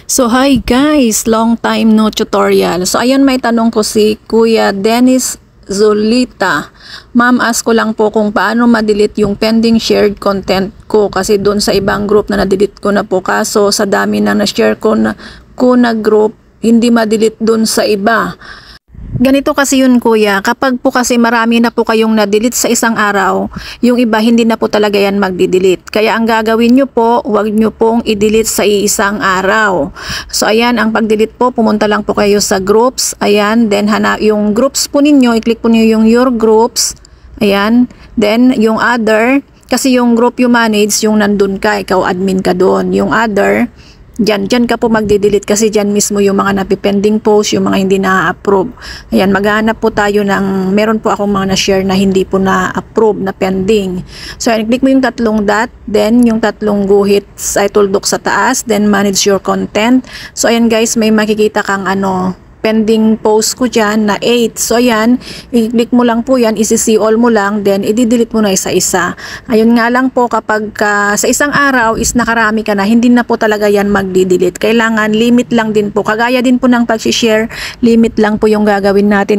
So hi guys, long time no tutorial. So ayan, may tanong ko si Kuya Dennis Zolita. Ma'am, ask ko lang po kung paano ma-delete yung pending shared content ko kasi doon sa ibang group na na-delete ko na po, kaso sa dami na na-share ko na group, hindi ma-delete doon sa iba. Ganito kasi yun kuya, kapag po kasi marami na po kayong na-delete sa isang araw, yung iba hindi na po talaga yan magdi-delete. Kaya ang gagawin nyo po, huwag nyo pong i-delete sa isang araw. So ayan, ang pag-delete po, pumunta lang po kayo sa groups. Ayan, then yung groups po ninyo, i-click po niyo yung your groups. Ayan, then yung other, kasi yung group you manage, yung nandun ka, ikaw admin ka doon. Yung other, Diyan ka po magde-delete kasi diyan mismo yung mga napipending post, yung mga hindi na-approve. Ayan, maghahanap po tayo ng, meron po akong mga na-share na hindi po na-approve, na pending. So, ayan, click mo yung tatlong dot, then yung tatlong guhit ay tuldok sa taas, then manage your content. So, ayan guys, may makikita kang pending post ko dyan na 8. So ayan, i-click mo lang po yan, isi-see all mo lang, then i-delete mo na isa-isa. Ayun nga lang po, kapag sa isang araw is nakarami ka na, hindi na po talaga yan magdi-delete. Kailangan limit lang din po. Kagaya din po ng pag-share, limit lang po yung gagawin natin.